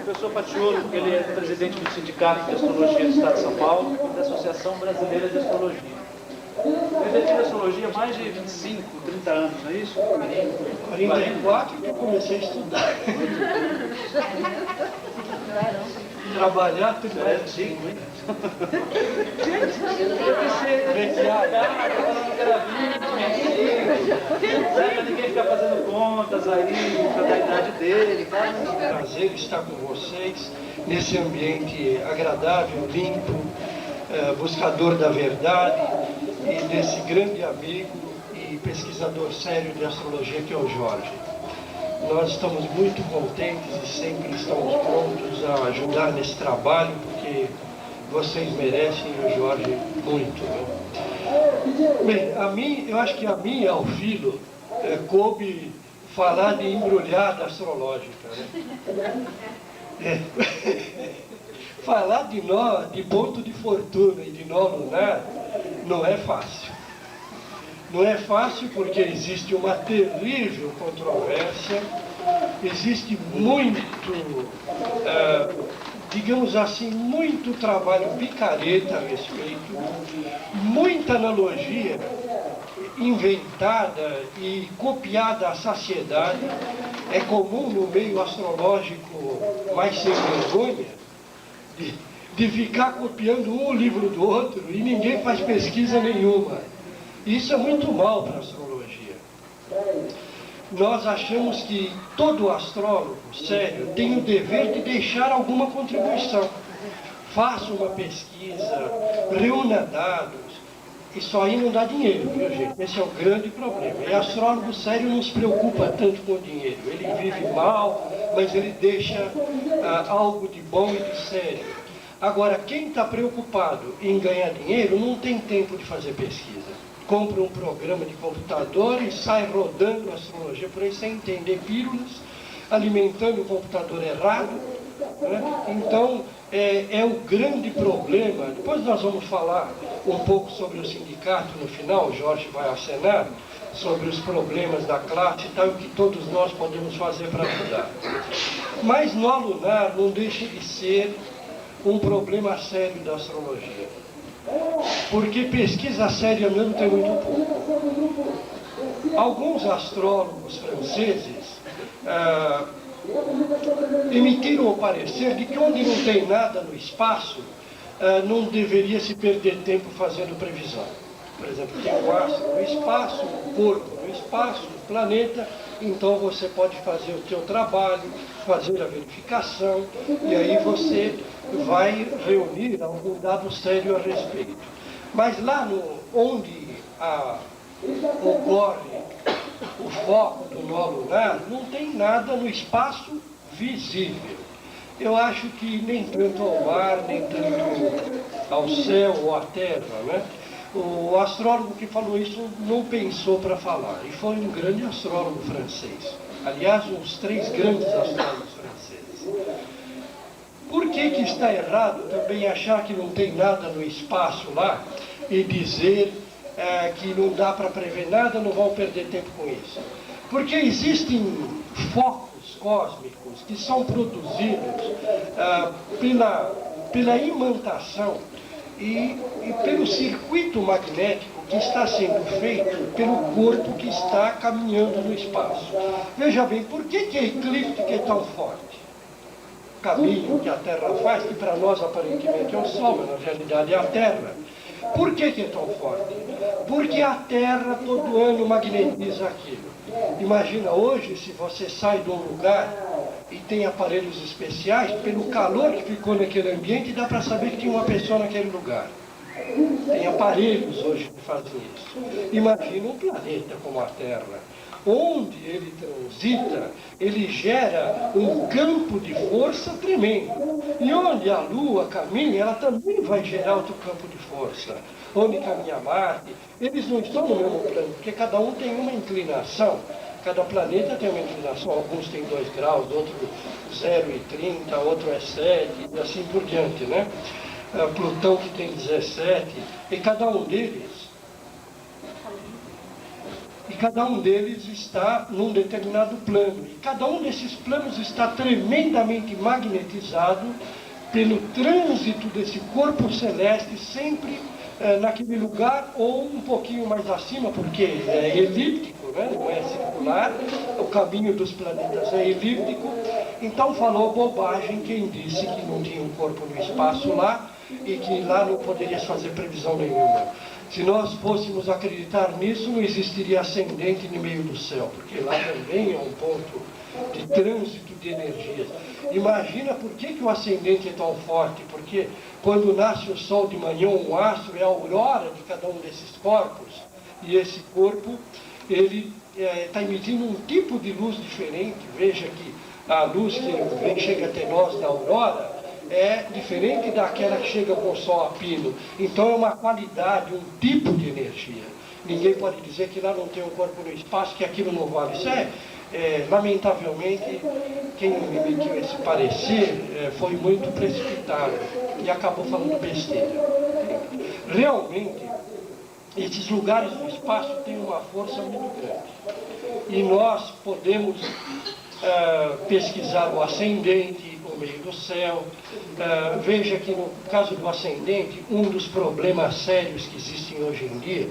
professor Patiolo, ele é presidente do Sindicato de Astrologia do Estado de São Paulo e da Associação Brasileira de Astrologia. Ele define astrologia há mais de 25, 30 anos, não é isso? 44 que eu comecei a estudar. Trabalhar, tudo mais. 5, hein? Ninguém fica fazendo contas aí, da idade dele. Prazer estar com vocês nesse ambiente agradável, limpo, buscador da verdade, e desse grande amigo e pesquisador sério de astrologia que é o Jorge. Nós estamos muito contentes e sempre estamos prontos a ajudar nesse trabalho, porque vocês merecem o Jorge muito. Bem, eu acho que a mim, ao filo, coube falar de embrulhada astrológica. Né? Falar de nó, de ponto de fortuna e de nó lunar, não é fácil. Não é fácil porque existe uma terrível controvérsia, existe muito, digamos assim, muito trabalho picareta a respeito, muita analogia inventada e copiada à saciedade. É comum no meio astrológico mais sem vergonha de ficar copiando um livro do outro e ninguém faz pesquisa nenhuma. Isso é muito mal para a astrologia. Nós achamos que todo astrólogo sério tem o dever de deixar alguma contribuição. Faça uma pesquisa, reúna dados. Isso aí não dá dinheiro, viu, gente? Esse é o grande problema. E astrólogo sério não se preocupa tanto com o dinheiro. Ele vive mal, mas ele deixa algo de bom e de sério. Agora, quem está preocupado em ganhar dinheiro não tem tempo de fazer pesquisa. Compra um programa de computador e sai rodando astrologia por aí sem entender pílulas, alimentando o computador errado. Né? Então, é o grande problema. Depois nós vamos falar um pouco sobre o sindicato no final, o Jorge vai acenar, sobre os problemas da classe e tal, e o que todos nós podemos fazer para ajudar. Mas nó lunar não deixa de ser um problema sério da astrologia. Porque pesquisa séria mesmo tem muito pouco. Alguns astrólogos franceses emitiram o parecer de que onde não tem nada no espaço, não deveria se perder tempo fazendo previsão. Por exemplo, tem um astro no espaço, um corpo no espaço, um planeta, então você pode fazer o seu trabalho, fazer a verificação, e aí você vai reunir algum dado sério a respeito. Mas lá onde ocorre o foco do nó lunar, não tem nada no espaço visível. Eu acho que nem tanto ao mar, nem tanto ao céu ou à terra, né? O astrólogo que falou isso não pensou para falar, e foi um grande astrólogo francês. Aliás, uns 3 grandes astrólogos franceses. Por que está errado também achar que não tem nada no espaço lá e dizer que não dá para prever nada, não vão perder tempo com isso? Porque existem focos cósmicos que são produzidos pela imantação e pelo circuito magnético que está sendo feito pelo corpo que está caminhando no espaço. Veja bem, por que a eclíptica é tão forte? O caminho que a Terra faz, que para nós aparentemente é o Sol, mas na realidade é a Terra. Por que é tão forte? Porque a Terra todo ano magnetiza aquilo. Imagina hoje, se você sai de um lugar e tem aparelhos especiais, pelo calor que ficou naquele ambiente, dá para saber que tinha uma pessoa naquele lugar. Tem aparelhos hoje que fazem isso. Imagina um planeta como a Terra. Onde ele transita, ele gera um campo de força tremendo. E onde a Lua caminha, ela também vai gerar outro campo de força. Onde caminha Marte, eles não estão no mesmo plano, porque cada um tem uma inclinação. Cada planeta tem uma inclinação, alguns têm 2 graus, outro 0,30, outro é 7, e assim por diante, né? Plutão que tem 17, e cada um deles cada um deles está num determinado plano. E cada um desses planos está tremendamente magnetizado pelo trânsito desse corpo celeste, sempre naquele lugar ou um pouquinho mais acima, porque é elíptico, né? Não é circular, o caminho dos planetas é elíptico. Então falou bobagem quem disse que não tinha um corpo no espaço lá e que lá não poderia fazer previsão nenhuma. Se nós fôssemos acreditar nisso, não existiria ascendente no meio do céu, porque lá também é um ponto de trânsito de energias. Imagina por que o ascendente é tão forte, porque quando nasce o sol de manhã, um astro é a aurora de cada um desses corpos, e esse corpo, ele está emitindo um tipo de luz diferente. Veja que a luz que chega até nós da aurora é diferente daquela que chega com o sol a pino. Então é uma qualidade, um tipo de energia. Ninguém pode dizer que lá não tem um corpo no espaço, que aquilo não vale. Isso lamentavelmente, quem emitiu esse parecer foi muito precipitado e acabou falando besteira. Realmente, esses lugares do espaço têm uma força muito grande. E nós podemos pesquisar o ascendente, o meio do céu. Veja que no caso do ascendente, um dos problemas sérios que existem hoje em dia,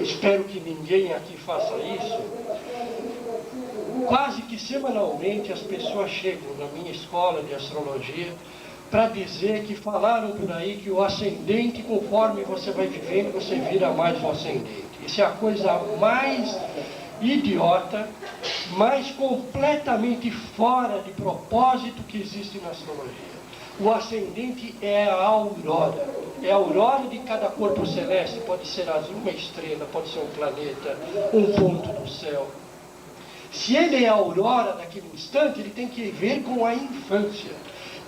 espero que ninguém aqui faça isso, quase que semanalmente as pessoas chegam na minha escola de astrologia para dizer que falaram por aí que o ascendente, conforme você vai vivendo, você vira mais o ascendente. Isso é a coisa mais idiota, mais completamente fora de propósito que existe na astrologia. O ascendente é a aurora. É a aurora de cada corpo celeste. Pode ser azul, uma estrela, pode ser um planeta, um ponto do céu. Se ele é a aurora daquele instante, ele tem que ver com a infância.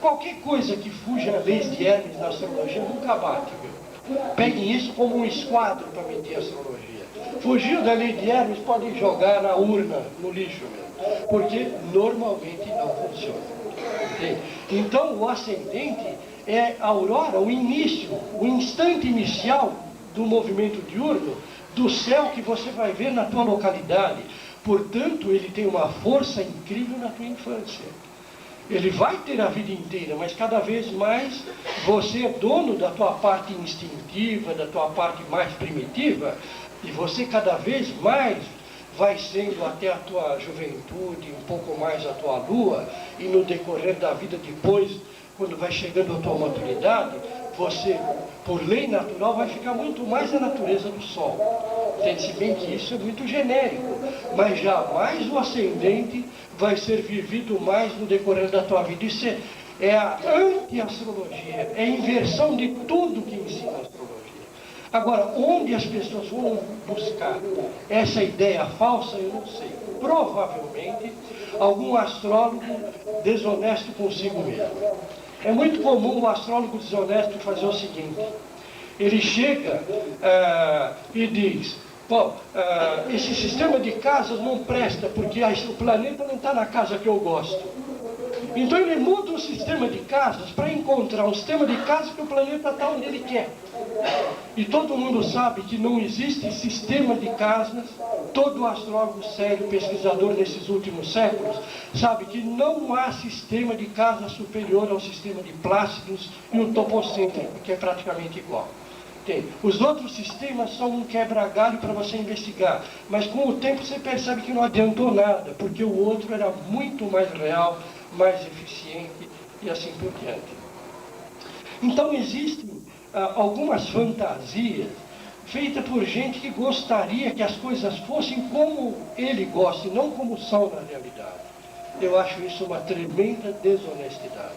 Qualquer coisa que fuja às leis de Hermes na astrologia nunca bate, viu? Peguem isso como um esquadro para medir a astrologia. Fugiu da lei de Hermes, pode jogar na urna, no lixo mesmo, porque normalmente não funciona. Entende? Então o ascendente é a aurora, o início, o instante inicial do movimento diurno, do céu que você vai ver na tua localidade. Portanto, ele tem uma força incrível na tua infância. Ele vai ter a vida inteira, mas cada vez mais você é dono da tua parte instintiva, da tua parte mais primitiva, e você cada vez mais vai sendo até a tua juventude, um pouco mais a tua lua, e no decorrer da vida depois, quando vai chegando a tua maturidade, você, por lei natural, vai ficar muito mais na natureza do Sol. Entende-se bem que isso é muito genérico, mas jamais o ascendente vai ser vivido mais no decorrer da tua vida. Isso é a anti-astrologia, é a inversão de tudo que ensina a astrologia. Agora, onde as pessoas vão buscar essa ideia falsa, eu não sei. Provavelmente, algum astrólogo desonesto consigo mesmo. É muito comum o astrólogo desonesto fazer o seguinte: ele chega e diz, esse sistema de casas não presta, porque o planeta não está na casa que eu gosto. Então ele muda o sistema de casas para encontrar um sistema de casas que o planeta está onde ele quer. E todo mundo sabe que não existe sistema de casas. Todo astrólogo sério, pesquisador nesses últimos séculos, sabe que não há sistema de casa superior ao sistema de Plácidos e o topocêntrico, que é praticamente igual. Os outros sistemas são um quebra-galho para você investigar, mas com o tempo você percebe que não adiantou nada, porque o outro era muito mais real, mais eficiente e assim por diante. Então existem algumas fantasias feitas por gente que gostaria que as coisas fossem como ele gosta e não como são na realidade. Eu acho isso uma tremenda desonestidade.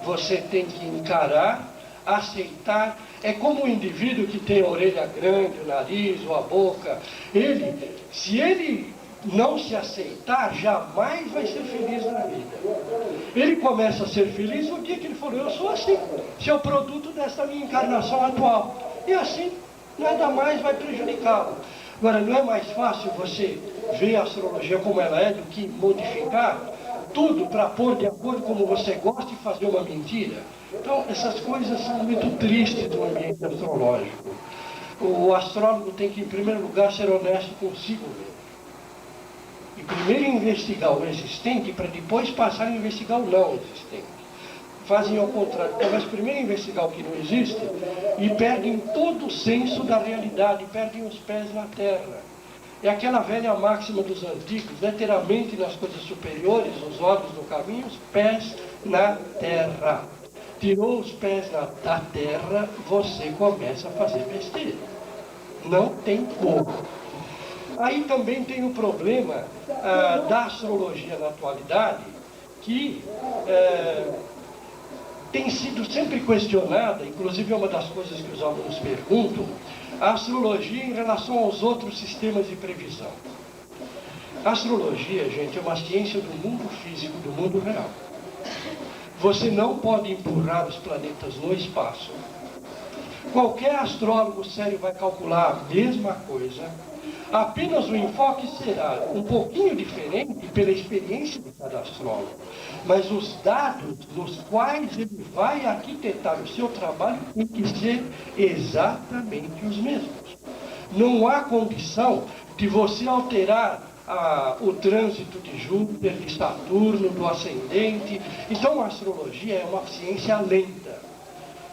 Você tem que encarar, aceitar. É como um indivíduo que tem a orelha grande, o nariz ou a boca. Se ele não se aceitar, jamais vai ser feliz na vida. Ele começa a ser feliz no dia que ele falou: eu sou assim, esse é o produto dessa minha encarnação atual. E assim, nada mais vai prejudicá-lo. Agora, não é mais fácil você ver a astrologia como ela é do que modificar tudo para pôr de acordo como você gosta e fazer uma mentira? Então, essas coisas são muito tristes no ambiente astrológico. O astrólogo tem que, em primeiro lugar, ser honesto consigo mesmo. E primeiro investigar o existente para depois passar a investigar o não existente. Fazem ao contrário, talvez primeiro investigar o que não existe e perdem todo o senso da realidade, perdem os pés na terra. É aquela velha máxima dos antigos, literalmente nas coisas superiores, os olhos no caminho, os pés na terra. Tirou os pés da terra, você começa a fazer besteira. Não tem como. Aí também tem o problema da astrologia na atualidade, que tem sido sempre questionada, inclusive é uma das coisas que os alunos perguntam, a astrologia em relação aos outros sistemas de previsão. A astrologia, gente, é uma ciência do mundo físico, do mundo real. Você não pode empurrar os planetas no espaço. Qualquer astrólogo sério vai calcular a mesma coisa, apenas o enfoque será um pouquinho diferente pela experiência de cada astrólogo. Mas os dados nos quais ele vai arquitetar o seu trabalho têm que ser exatamente os mesmos. Não há condição de você alterar o trânsito de Júpiter, de Saturno, do ascendente. Então a astrologia é uma ciência lenta,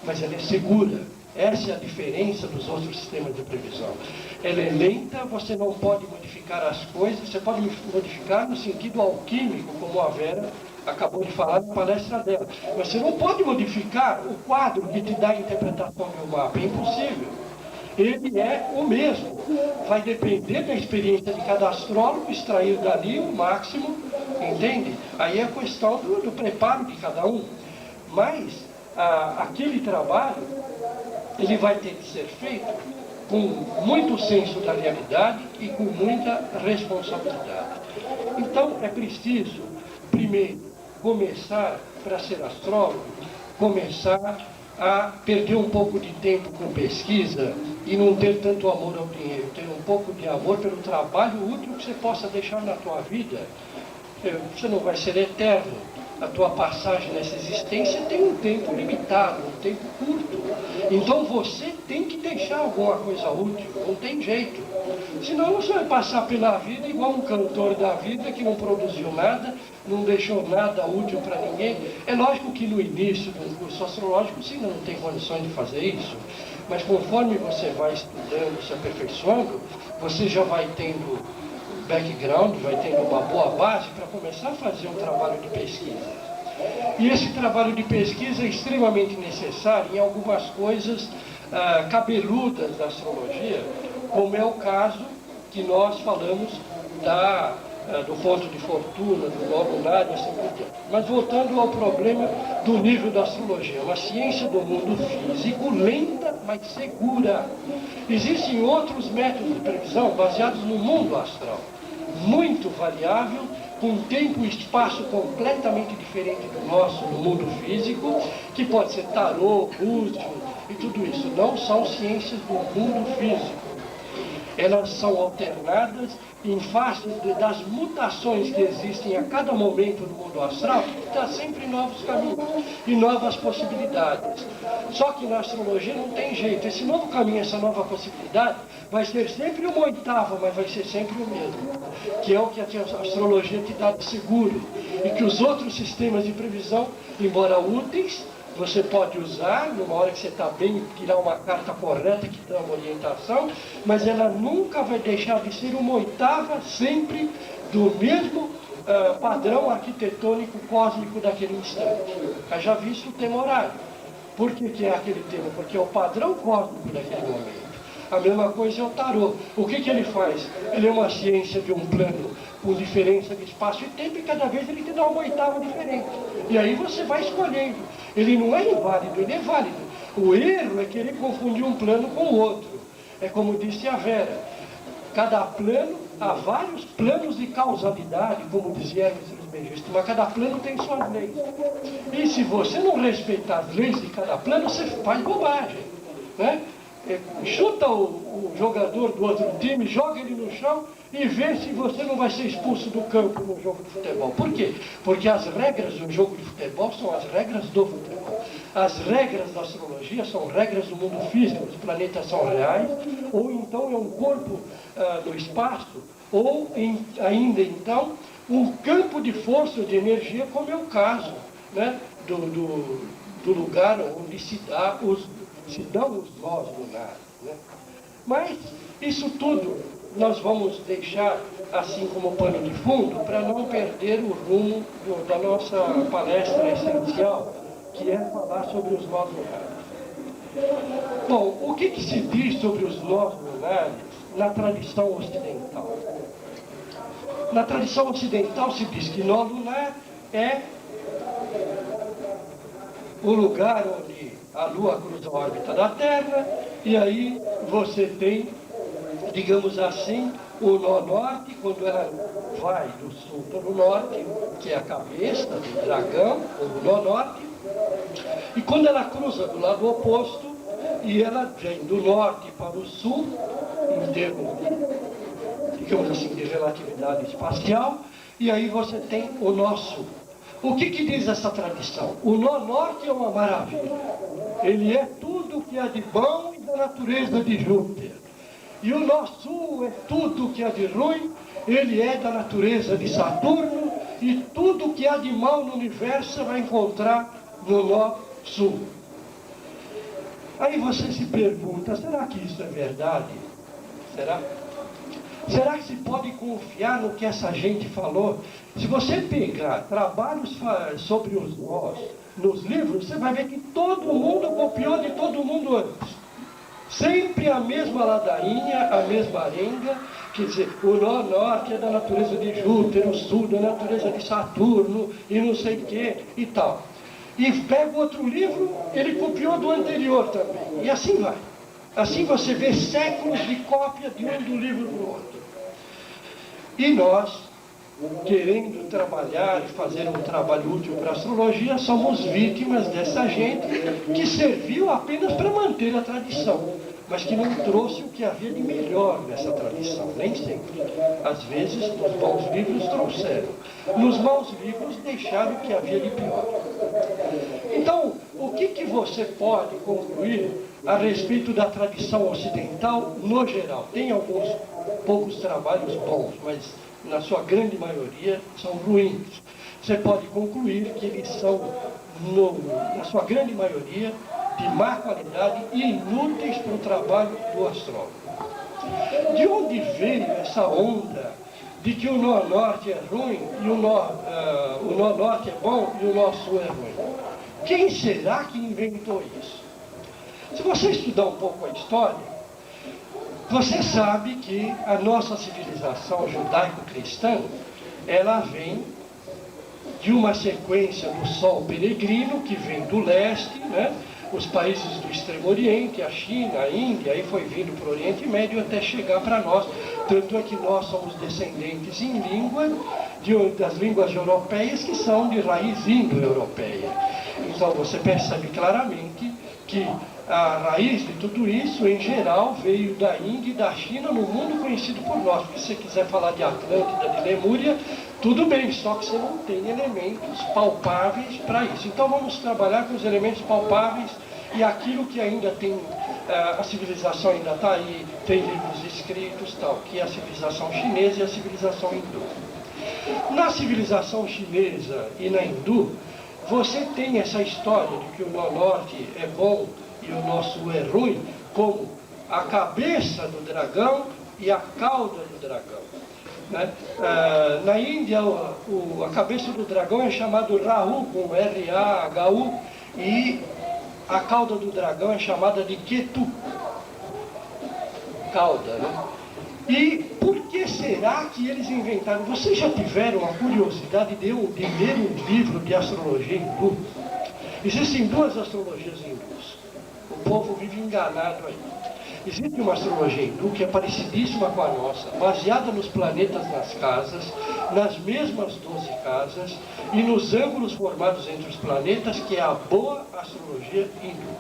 mas ela é segura. Essa é a diferença dos outros sistemas de previsão. Ela é lenta, você não pode modificar as coisas, você pode modificar no sentido alquímico, como a Vera acabou de falar na palestra dela. Mas você não pode modificar o quadro que te dá a interpretação do mapa, é impossível. Ele é o mesmo. Vai depender da experiência de cada astrólogo, extrair dali o máximo, entende? Aí é a questão do preparo de cada um. Mas aquele trabalho, ele vai ter que ser feito com muito senso da realidade e com muita responsabilidade. Então é preciso, primeiro, começar, para ser astrólogo, começar a perder um pouco de tempo com pesquisa e não ter tanto amor ao dinheiro, ter um pouco de amor pelo trabalho útil que você possa deixar na tua vida. Você não vai ser eterno. A tua passagem nessa existência tem um tempo limitado, um tempo curto. Então você tem que deixar alguma coisa útil, não tem jeito. Senão você vai passar pela vida igual um cantor da vida que não produziu nada, não deixou nada útil para ninguém. É lógico que no início de um curso astrológico você ainda não tem condições de fazer isso, mas conforme você vai estudando, se aperfeiçoando, você já vai tendo background, vai tendo uma boa base para começar a fazer um trabalho de pesquisa. E esse trabalho de pesquisa é extremamente necessário em algumas coisas cabeludas da astrologia, como é o caso que nós falamos do ponto de fortuna, do nó lunar e assim por diante. Mas voltando ao problema do nível da astrologia, uma ciência do mundo físico lenta, mas segura. Existem outros métodos de previsão baseados no mundo astral, muito variável, com tempo e espaço completamente diferente do nosso, no mundo físico, que pode ser tarô, búzio e tudo isso. Não são ciências do mundo físico. Elas são alternadas em face das mutações que existem a cada momento no mundo astral, que dá sempre novos caminhos e novas possibilidades. Só que na astrologia não tem jeito. Esse novo caminho, essa nova possibilidade, vai ser sempre uma oitava, mas vai ser sempre o mesmo. Que é o que a astrologia te dá de seguro. E que os outros sistemas de previsão, embora úteis, você pode usar, numa hora que você está bem, tirar uma carta correta que dá uma orientação, mas ela nunca vai deixar de ser uma oitava, sempre do mesmo padrão arquitetônico cósmico daquele instante. Já visto o tema horário. Por que é aquele tema? Porque é o padrão cósmico daquele momento. A mesma coisa é o tarô. O que ele faz? Ele é uma ciência de um plano com diferença de espaço e tempo, e cada vez ele te dá uma oitava diferente. E aí você vai escolhendo. Ele não é inválido, ele é válido. O erro é querer confundir um plano com o outro. É como disse a Vera, cada plano, há vários planos de causalidade, como dizia Hermes Trismegisto, mas cada plano tem suas leis. E se você não respeitar as leis de cada plano, você faz bobagem, né? chuta o jogador do outro time, joga ele no chão e vê se você não vai ser expulso do campo no jogo de futebol. Por quê? Porque as regras do jogo de futebol são as regras do futebol. As regras da astrologia são regras do mundo físico, os planetas são reais, ou então é um corpo no espaço, ou ainda então um campo de força, de energia, como é o caso, né, do lugar onde se dão os nós lunares, né? Mas isso tudo nós vamos deixar assim como pano de fundo para não perder o rumo da nossa palestra essencial, que é falar sobre os nós lunares. Bom, o que se diz sobre os nós lunares na tradição ocidental? Na tradição ocidental se diz que nó lunar é o lugar onde a Lua cruza a órbita da Terra, e aí você tem, digamos assim, o nó norte, quando ela vai do sul para o norte, que é a cabeça do dragão, o nó norte, e quando ela cruza do lado oposto, e ela vem do norte para o sul, em termos de, digamos assim, de relatividade espacial, e aí você tem o nó sul. O que diz essa tradição? O nó norte é uma maravilha. Ele é tudo que há de bom e da natureza de Júpiter. E o nó sul é tudo que há de ruim, ele é da natureza de Saturno, e tudo que há de mal no universo você vai encontrar no nó sul. Aí você se pergunta, será que isso é verdade? Será? Será que se pode confiar no que essa gente falou? Se você pegar trabalhos sobre os nós nos livros, você vai ver que todo mundo copiou de todo mundo antes. Sempre a mesma ladainha, a mesma arenga, quer dizer, o nó norte é da natureza de Júpiter, o sul da natureza de Saturno, e não sei o que, e tal. E pega outro livro, ele copiou do anterior também, e assim vai. Assim você vê séculos de cópia de um do livro para o outro. E nós, querendo trabalhar e fazer um trabalho útil para a astrologia, somos vítimas dessa gente que serviu apenas para manter a tradição, mas que não trouxe o que havia de melhor nessa tradição, nem sempre. Às vezes, nos bons livros trouxeram. Nos maus livros, deixaram o que havia de pior. Então, o que você pode concluir a respeito da tradição ocidental no geral? Tem alguns poucos trabalhos bons, mas na sua grande maioria são ruins. Você pode concluir que eles são, na sua grande maioria, de má qualidade e inúteis para o trabalho do astrólogo. De onde veio essa onda de que o nó norte é ruim e o nó norte é bom e o nó sul é ruim? Quem será que inventou isso? Se você estudar um pouco a história, você sabe que a nossa civilização judaico-cristã, ela vem de uma sequência do Sol peregrino, que vem do leste, né? Os países do Extremo Oriente, a China, a Índia, aí foi vindo para o Oriente Médio até chegar para nós. Tanto é que nós somos descendentes em língua das línguas europeias que são de raiz indo-europeia. Então você percebe claramente que a raiz de tudo isso, em geral, veio da Índia e da China, no mundo conhecido por nós. Se você quiser falar de Atlântida, de Lemúria, tudo bem, só que você não tem elementos palpáveis para isso. Então vamos trabalhar com os elementos palpáveis e aquilo que ainda tem, a civilização ainda está aí, tem livros escritos, tal, que é a civilização chinesa e a civilização hindu. Na civilização chinesa e na hindu, você tem essa história de que o nó norte é bom e o nó sul é ruim, como a cabeça do dragão e a cauda do dragão. Né? Na Índia, a cabeça do dragão é chamado Rahu, com R-A-H-U, e a cauda do dragão é chamada de Ketu. Cauda, né? E por que será que eles inventaram? Vocês já tiveram a curiosidade de ler um livro de astrologia hindu? Existem duas astrologias hindus. O povo vive enganado aí. Existe uma astrologia hindu que é parecidíssima com a nossa, baseada nos planetas nas casas, nas mesmas 12 casas e nos ângulos formados entre os planetas, que é a boa astrologia hindu.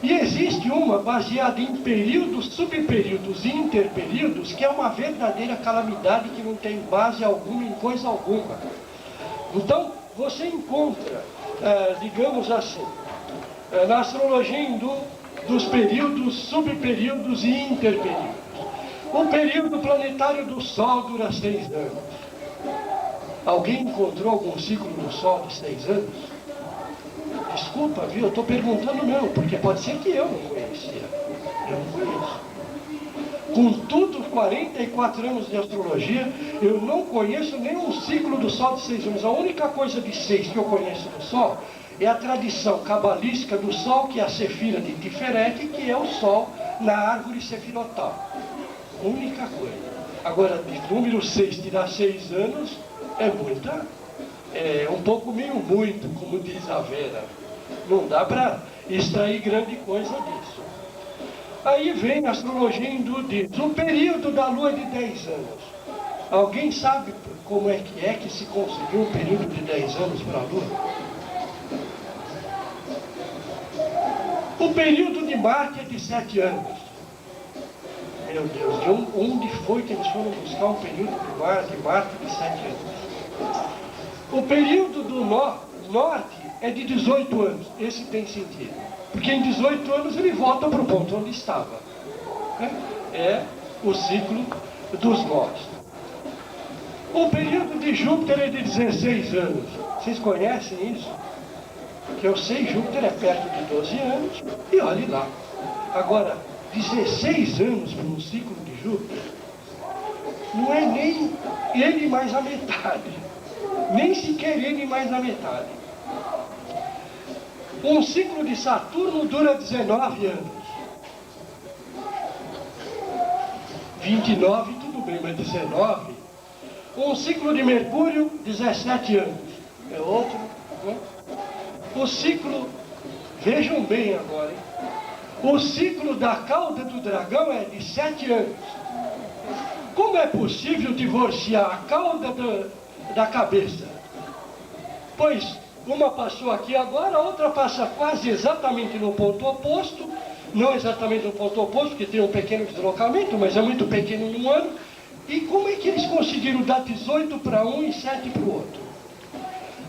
E existe uma baseada em períodos, subperíodos e interperíodos, que é uma verdadeira calamidade que não tem base alguma em coisa alguma. Então, você encontra, digamos assim, na astrologia hindu, dos períodos, subperíodos e interperíodos. O período planetário do Sol dura 6 anos. Alguém encontrou algum ciclo do Sol de 6 anos? Desculpa, viu? Eu estou perguntando não, porque pode ser que eu não conhecia. Eu não conheço. Com tudo, 44 anos de astrologia, eu não conheço nenhum ciclo do Sol de 6 anos. A única coisa de 6 que eu conheço do Sol é a tradição cabalística do Sol, que é a Sefira de Tiferet, que é o Sol na árvore sefirotal. Única coisa. Agora, de número 6 tirar 6 anos, é muita. É um pouco meio muito, como diz a Vera. Não dá para extrair grande coisa disso. Aí vem a astrologia hindu, diz, o período da Lua é de 10 anos. Alguém sabe como é que se conseguiu um período de 10 anos para a Lua? O período de Marte é de 7 anos. Meu Deus, de onde foi que eles foram buscar um período de Marte de 7 anos? O período do Norte é de 18 anos. Esse tem sentido. Porque em 18 anos ele volta para o ponto onde estava. É o ciclo dos nós. O período de Júpiter é de 16 anos. Vocês conhecem isso? Que eu sei, Júpiter é perto de 12 anos. E olhe lá. Agora, 16 anos para um ciclo de Júpiter não é nem ele mais a metade. Nem sequer ele mais a metade. Um ciclo de Saturno dura 19 anos. 29, tudo bem, mas 19. Um ciclo de Mercúrio, 17 anos. É outro, né? O ciclo, vejam bem agora, hein? O ciclo da cauda do dragão é de 7 anos. Como é possível divorciar a cauda da cabeça? Pois uma passou aqui agora, a outra passa quase exatamente no ponto oposto, não exatamente no ponto oposto, porque tem um pequeno deslocamento, mas é muito pequeno num ano. E como é que eles conseguiram dar 18 para um e 7 para o outro?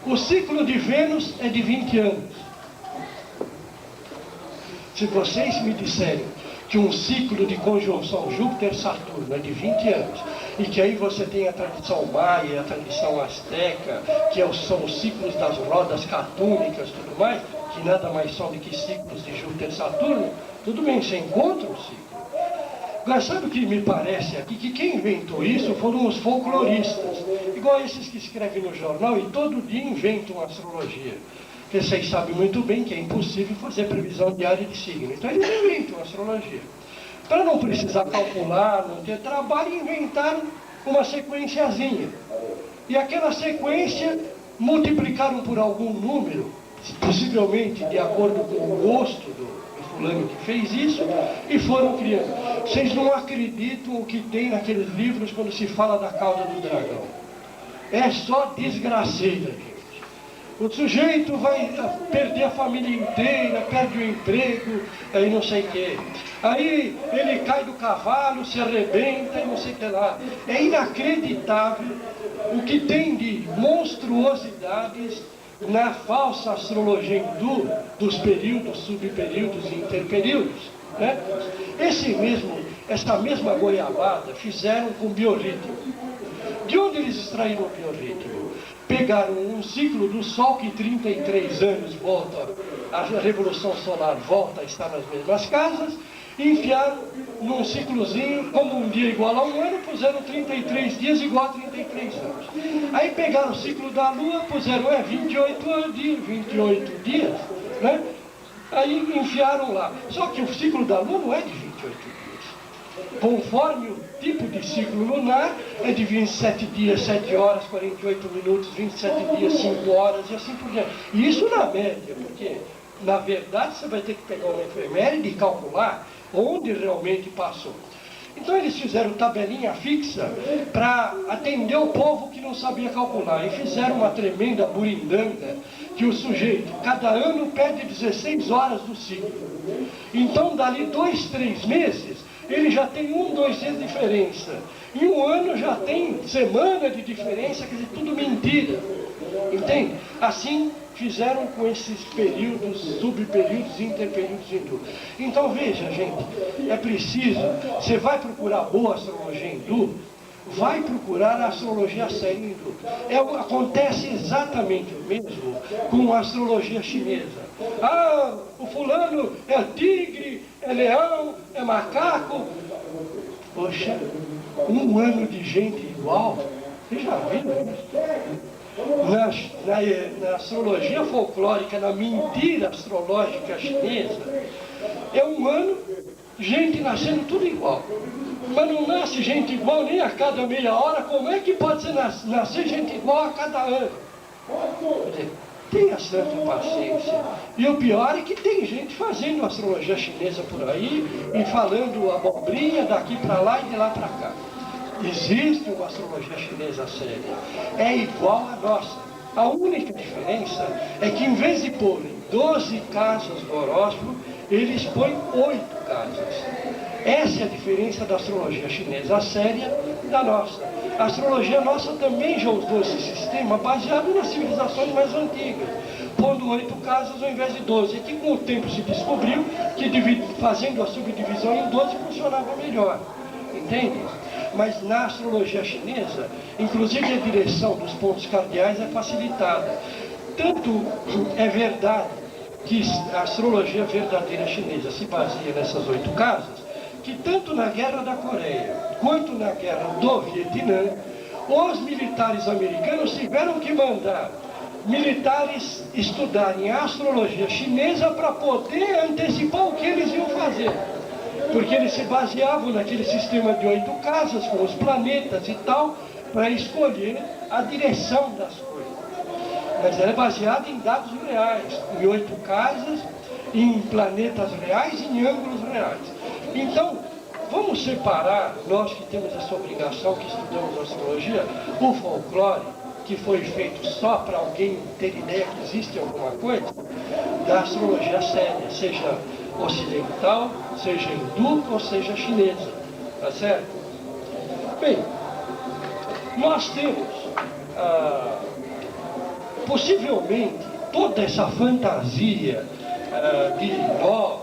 O ciclo de Vênus é de 20 anos. Se vocês me disserem que um ciclo de conjunção Júpiter-Saturno é de 20 anos, e que aí você tem a tradição maia, a tradição asteca, que são os ciclos das rodas catúnicas e tudo mais, que nada mais são do que ciclos de Júpiter-Saturno, tudo bem, você encontra um ciclo. Agora, sabe o que me parece aqui? Que quem inventou isso foram os folcloristas, igual esses que escrevem no jornal e todo dia inventam astrologia. Porque vocês sabem muito bem que é impossível fazer previsão diária de signo. Então eles inventam astrologia. Para não precisar calcular, não ter trabalho, inventaram uma sequenciazinha. E aquela sequência multiplicaram por algum número, possivelmente de acordo com o gosto do fulano que fez isso, e foram criando. Vocês não acreditam o que tem naqueles livros quando se fala da cauda do dragão. É só desgraceira, gente. O sujeito vai perder a família inteira, perde o emprego, aí não sei o quê. Aí ele cai do cavalo, se arrebenta e não sei o que lá. É inacreditável o que tem de monstruosidades na falsa astrologia hindu dos períodos, subperíodos e interperíodos. Né? Essa mesma goiabada fizeram com biorritmo. De onde eles extraíram o biorritmo? Pegaram um ciclo do Sol que 33 anos volta, a Revolução Solar volta a estar nas mesmas casas, e enfiaram num ciclozinho, como um dia igual a um ano, puseram 33 dias igual a 33 anos. Aí pegaram o ciclo da Lua, puseram 28 dias, né? Aí enfiaram lá. Só que o ciclo da Lua não é de 28 dias. Conforme o tipo de ciclo lunar, é de 27 dias, 7 horas, 48 minutos, 27 dias, 5 horas e assim por diante. E isso na média, porque na verdade você vai ter que pegar uma efeméride e calcular onde realmente passou. Então eles fizeram tabelinha fixa para atender o povo que não sabia calcular. E fizeram uma tremenda burindanga que o sujeito, cada ano, perde 16 horas do ciclo. Então, dali 2, 3 meses, ele já tem 1, 2 dias de diferença. Em um ano já tem semana de diferença, quer dizer, tudo mentira. Entende? Assim fizeram com esses períodos, subperíodos, interperíodos hindu. Então veja, gente, é preciso, você vai procurar boa astrologia hindu, vai procurar a astrologia séria hindu. Acontece exatamente o mesmo com a astrologia chinesa. Ah, o fulano é tigre, é leão, é macaco. Poxa, um ano de gente igual, vocês já viram isso? Na astrologia folclórica, na mentira astrológica chinesa, é um ano, gente nascendo tudo igual. Mas não nasce gente igual nem a cada meia hora. Como é que pode ser nascer gente igual a cada ano? Quer dizer, tenha santa paciência. E o pior é que tem gente fazendo astrologia chinesa por aí e falando abobrinha daqui para lá e de lá para cá. Existe uma astrologia chinesa séria. É igual à nossa. A única diferença é que em vez de porem 12 casas do horóscopo, eles põem 8 casas. Essa é a diferença da astrologia chinesa séria da nossa. A astrologia nossa também já usou esse sistema baseado nas civilizações mais antigas, pondo 8 casas ao invés de 12, que com o tempo se descobriu que fazendo a subdivisão em 12 funcionava melhor. Entende? Mas na astrologia chinesa, inclusive a direção dos pontos cardeais é facilitada. Tanto é verdade que a astrologia verdadeira chinesa se baseia nessas 8 casas, que tanto na Guerra da Coreia, quanto na Guerra do Vietnã, os militares americanos tiveram que mandar militares estudarem a astrologia chinesa para poder antecipar o que eles iam fazer. Porque eles se baseavam naquele sistema de 8 casas, com os planetas e tal, para escolher a direção das coisas. Mas ela é baseada em dados reais, em 8 casas, em planetas reais e em ângulos reais. Então, vamos separar, nós que temos essa obrigação, que estudamos astrologia, o folclore, que foi feito só para alguém ter ideia que existe alguma coisa, da astrologia séria, seja ocidental, seja hindu ou seja chinesa, tá certo? Bem, nós temos, possivelmente, toda essa fantasia de nó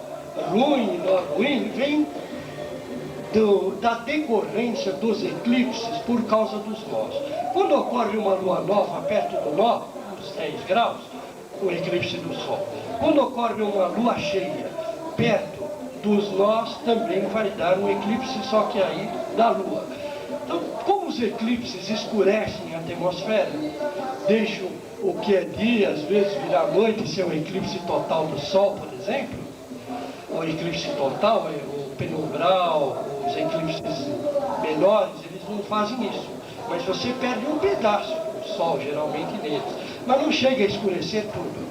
ruim, nó ruim, vem da decorrência dos eclipses por causa dos nós. Quando ocorre uma lua nova perto do nó, uns 10 graus, o eclipse do Sol. Quando ocorre uma lua cheia perto dos nós, também vai dar um eclipse, só que aí da Lua. Então, como os eclipses escurecem a atmosfera, deixam o que é dia, às vezes virar noite, se é um eclipse total do Sol, por exemplo, o eclipse total, o penumbral, os eclipses menores, eles não fazem isso. Mas você perde um pedaço do Sol, geralmente, neles. Mas não chega a escurecer tudo.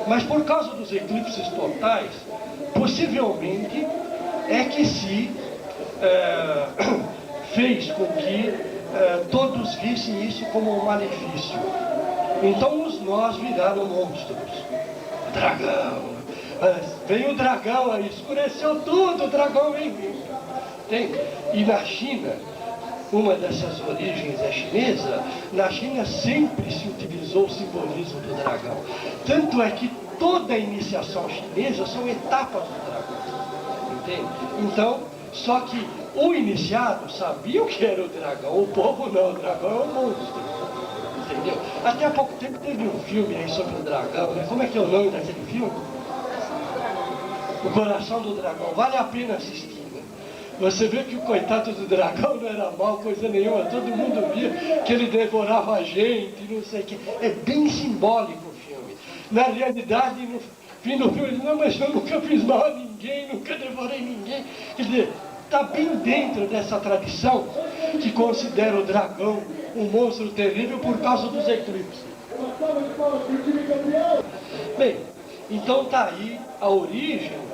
Mas por causa dos eclipses totais, possivelmente é que se fez com que todos vissem isso como um malefício. Então os nós viraram monstros. Dragão. Veio o dragão aí, escureceu tudo, o dragão vem vindo. E na China, uma dessas origens é chinesa, na China sempre se utilizou o simbolismo do dragão. Tanto é que toda a iniciação chinesa são etapas do dragão. Entende? Então, só que o iniciado sabia o que era o dragão, o povo não, o dragão é um monstro. Entendeu? Até há pouco tempo teve um filme aí sobre o dragão, né? Como é que é o nome daquele filme? O Coração do Dragão. Vale a pena assistir. Você vê que o coitado do dragão não era mal, coisa nenhuma, todo mundo via que ele devorava a gente, não sei o que. É bem simbólico o filme. Na realidade, no fim do filme, ele diz, não, mas eu nunca fiz mal a ninguém, nunca devorei ninguém. Quer dizer, está bem dentro dessa tradição que considera o dragão um monstro terrível por causa dos eclipses. Bem, então está aí a origem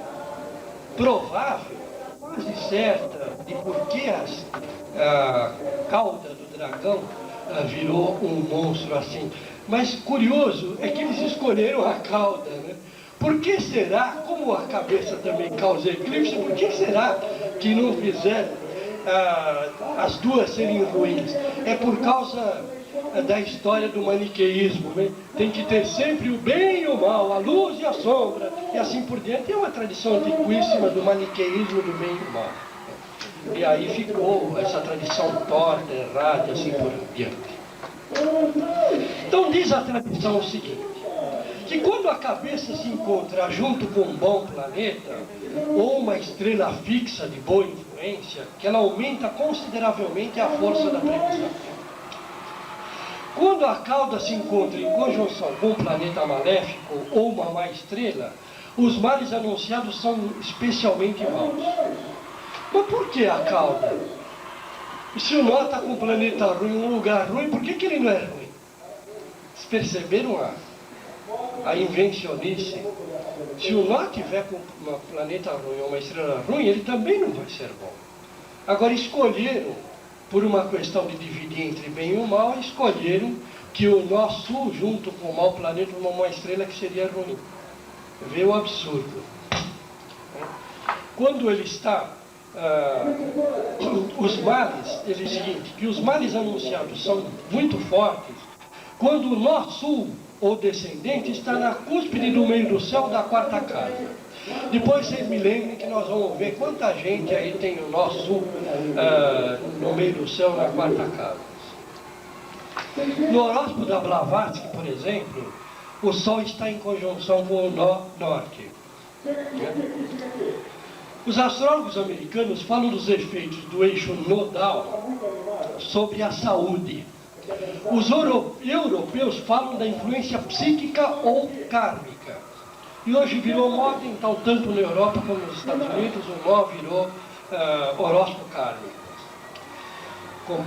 provável, quase certa, de por que a cauda do dragão virou um monstro assim. Mas curioso é que eles escolheram a cauda, né? Por que será, como a cabeça também causa eclipse, por que será que não fizeram as duas serem ruins? É por causa da história do maniqueísmo, né? Tem que ter sempre o bem e o mal, a luz e a sombra, e assim por diante. É uma tradição antiquíssima do maniqueísmo do bem e do mal. E aí ficou essa tradição torta, errada, assim por diante. Então diz a tradição o seguinte, que quando a cabeça se encontra junto com um bom planeta, ou uma estrela fixa de boa influência, que ela aumenta consideravelmente a força da previsão. Quando a cauda se encontra em conjunção com um planeta maléfico ou uma má estrela, os males anunciados são especialmente maus. Mas por que a cauda? E se o nó está com um planeta ruim, um lugar ruim, por que ele não é ruim? Vocês perceberam a invencionice? Se o nó tiver com um planeta ruim ou uma estrela ruim, ele também não vai ser bom. Agora escolheram, por uma questão de dividir entre bem e o mal, escolheram que o nó sul, junto com o mau planeta, uma estrela que seria ruim. Vê o absurdo. Quando ele está... os males, ele é o seguinte, que os males anunciados são muito fortes quando o nó sul ou descendente está na cúspide do meio do céu da quarta casa. Depois vocês me lembrem que nós vamos ver quanta gente aí tem o nó sul no meio do céu na quarta casa. No horóscopo da Blavatsky, por exemplo, o Sol está em conjunção com o nó norte. Os astrólogos americanos falam dos efeitos do eixo nodal sobre a saúde. Os europeus falam da influência psíquica ou kármica. E hoje virou moda, então, tanto na Europa como nos Estados Unidos, o nó virou horóscopo kármico.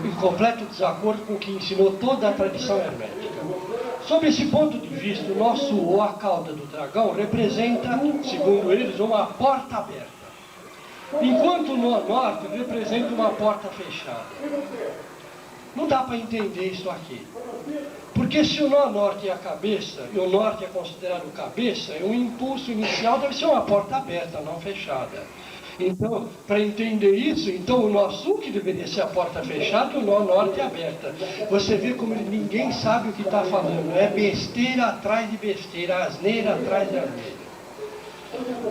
Em completo desacordo com o que ensinou toda a tradição hermética. Sob esse ponto de vista, o nó sul ou a cauda do dragão representa, segundo eles, uma porta aberta. Enquanto o nó norte representa uma porta fechada. Não dá para entender isso aqui. Porque se o nó norte é a cabeça, e o norte é considerado cabeça, o impulso inicial deve ser uma porta aberta, não fechada. Então, para entender isso, então o nó sul que deveria ser a porta fechada e o nó norte aberta. Você vê como ninguém sabe o que está falando. É besteira atrás de besteira, asneira atrás de asneira.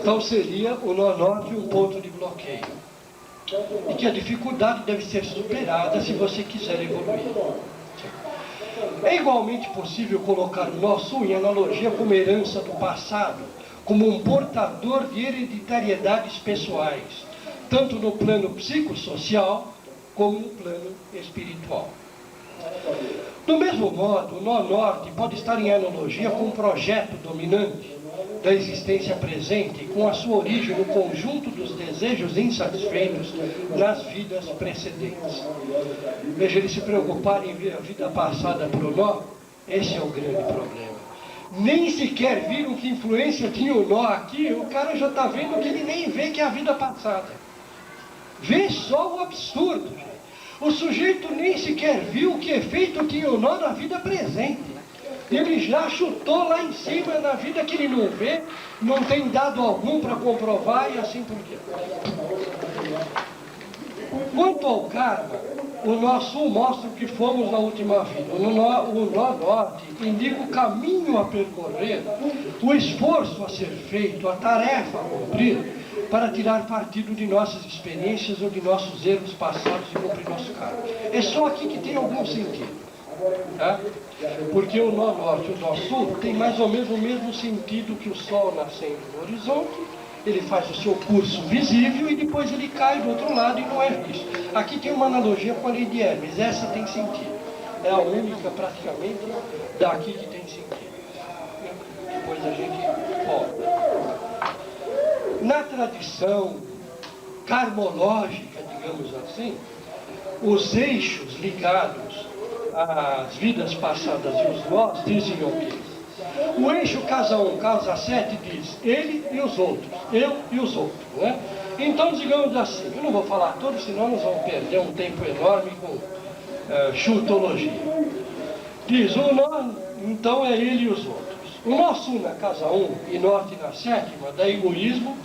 Então seria o nó norte um ponto de bloqueio. E que a dificuldade deve ser superada se você quiser evoluir. É igualmente possível colocar o nó sul em analogia com uma herança do passado, como um portador de hereditariedades pessoais, tanto no plano psicossocial como no plano espiritual. Do mesmo modo, o nó norte pode estar em analogia com um projeto dominante da existência presente, com a sua origem no conjunto dos desejos insatisfeitos nas vidas precedentes. Veja, eles se preocuparem em ver a vida passada para o nó, esse é o grande problema. Nem sequer viram que influência tinha o nó aqui, o cara já está vendo que ele nem vê que é a vida passada. Vê só o absurdo, gente. O sujeito nem sequer viu que efeito tinha o nó na vida presente. Ele já chutou lá em cima na vida que ele não vê, não tem dado algum para comprovar e assim por diante. Quanto ao karma, o nó sul mostra o que fomos na última vida. O nó norte indica o caminho a percorrer, o esforço a ser feito, a tarefa a cumprir, para tirar partido de nossas experiências ou de nossos erros passados e cumprir nosso karma. É só aqui que tem algum sentido. Tá? Porque o nó norte e o nó sul tem mais ou menos o mesmo sentido que o sol nascendo no horizonte. Ele faz o seu curso visível e depois ele cai do outro lado e não é visto. Aqui tem uma analogia com a lei de Hermes, essa tem sentido. É a única praticamente daqui que tem sentido. Depois a gente volta. Na tradição karmológica, digamos assim, os eixos ligados às vidas passadas e os nós dizem o quê? O eixo casa 1, casa 7 diz ele e os outros, eu e os outros, né? Então, digamos assim, eu não vou falar tudo, senão nós vamos perder um tempo enorme com chutologia. Diz, o nó, então é ele e os outros. O nó sul na casa 1 e norte na 7ª, da egoísmo,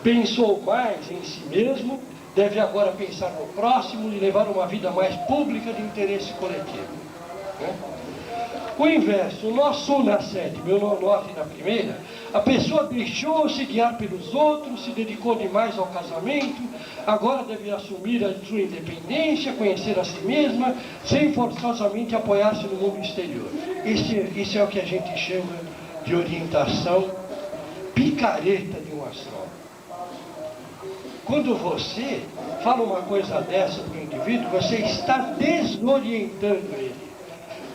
pensou mais em si mesmo, deve agora pensar no próximo e levar uma vida mais pública de interesse coletivo. Né? O inverso, o nó sul na 7ª e o nó norte na 1ª, a pessoa deixou-se guiar pelos outros, se dedicou demais ao casamento, agora deve assumir a sua independência, conhecer a si mesma, sem forçosamente apoiar-se no mundo exterior. Isso é o que a gente chama de orientação picareta de um astrólogo. Quando você fala uma coisa dessa para o indivíduo, você está desorientando ele.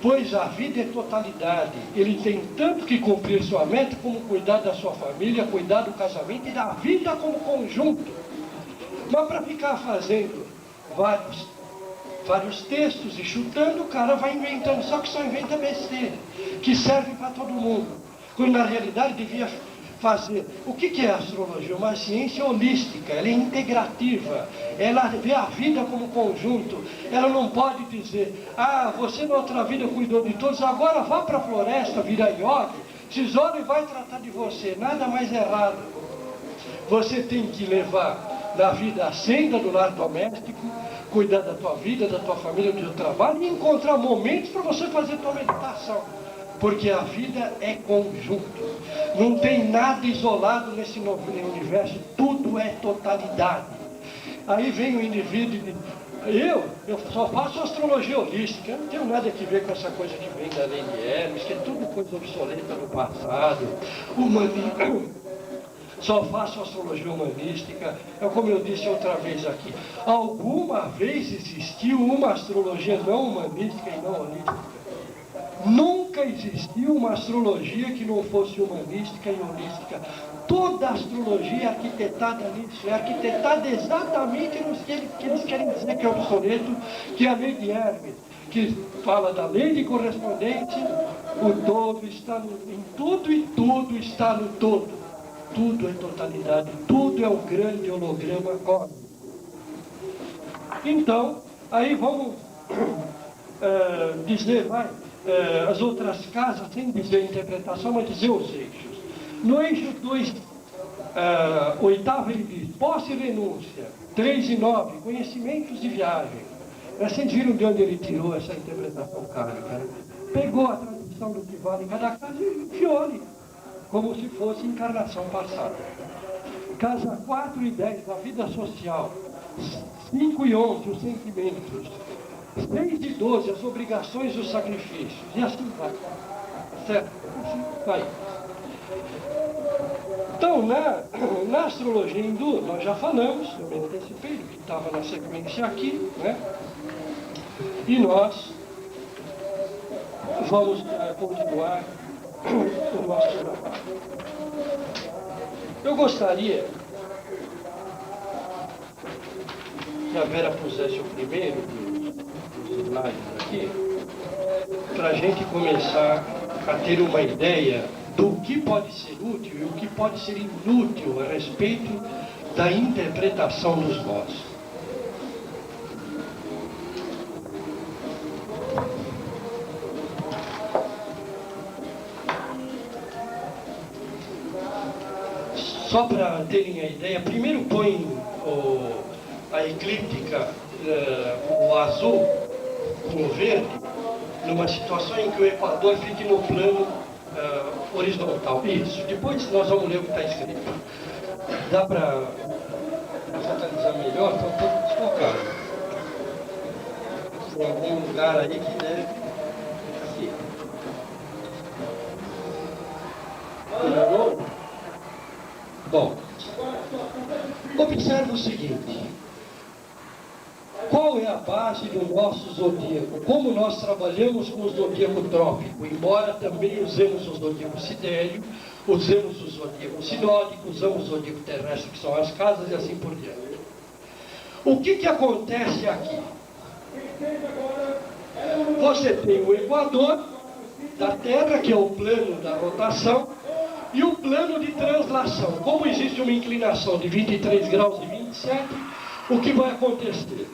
Pois a vida é totalidade. Ele tem tanto que cumprir sua meta, como cuidar da sua família, cuidar do casamento e da vida como conjunto. Mas para ficar fazendo vários textos e chutando, o cara vai inventando, só que só inventa besteira, que serve para todo mundo. Quando na realidade devia fazer. O que é a astrologia? Uma ciência holística, ela é integrativa, ela vê a vida como conjunto. Ela não pode dizer, você na outra vida cuidou de todos, agora vá para a floresta, vira yogi, tesouro e vai tratar de você. Nada mais errado. Você tem que levar na vida a senda do lar doméstico, cuidar da tua vida, da tua família, do teu trabalho e encontrar momentos para você fazer tua meditação. Porque a vida é conjunto. Não tem nada isolado nesse universo, tudo é totalidade. Aí vem o indivíduo e diz, eu só faço astrologia holística, eu não tenho nada a ver com essa coisa que vem da lei de Hermes, que é tudo coisa obsoleta do passado, só faço astrologia humanística. É como eu disse outra vez aqui, alguma vez existiu uma astrologia não humanística e não holística? Nunca existiu uma astrologia que não fosse humanística e holística. Toda a astrologia é arquitetada nisso, é arquitetada exatamente nos que eles querem dizer que é obsoleto, que é a lei de Hermes, que fala da lei de correspondência, o todo está em tudo e tudo está no todo. Tudo é totalidade, tudo é um grande holograma cósmico. Então, aí vamos dizer, as outras casas, sem dizer a interpretação, mas dizer os eixos. No eixo 2, 8º, ele diz, posse e renúncia. 3 e 9, conhecimentos e viagem. Vocês viram de onde ele tirou essa interpretação kármica? Pegou a tradução do que vale em cada casa e enfiou ali, como se fosse encarnação passada. Casa 4 e 10, a vida social. 5 e 11, os sentimentos. 6 e 12, as obrigações e os sacrifícios. E assim vai. Certo? Assim vai. Então, na astrologia hindu, nós já falamos, eu me antecipei do que estava na sequência aqui, né? E nós vamos continuar o nosso trabalho. Eu gostaria que a Vera pusesse o primeiro dos slides aqui, para a gente começar a ter uma ideia do que pode ser útil e o que pode ser inútil a respeito da interpretação dos nós. Só para terem a ideia, primeiro põe a eclíptica, o azul com o verde, numa situação em que o Equador fique no plano horizontal. Isso. Depois nós vamos ler o que está escrito. Dá para focalizar melhor? Está um pouco desfocado. Tem algum lugar aí que deve... Aqui. Bom, observe o seguinte. Qual é a base do nosso zodíaco? Como nós trabalhamos com o zodíaco trópico, embora também usemos o zodíaco sidéreo, usemos o zodíaco sinódico, usamos o zodíaco terrestre, que são as casas, e assim por diante. O que acontece aqui? Você tem o Equador da Terra, que é o plano da rotação, E o plano de translação, como existe uma inclinação de 23 graus e 27, o que vai acontecer?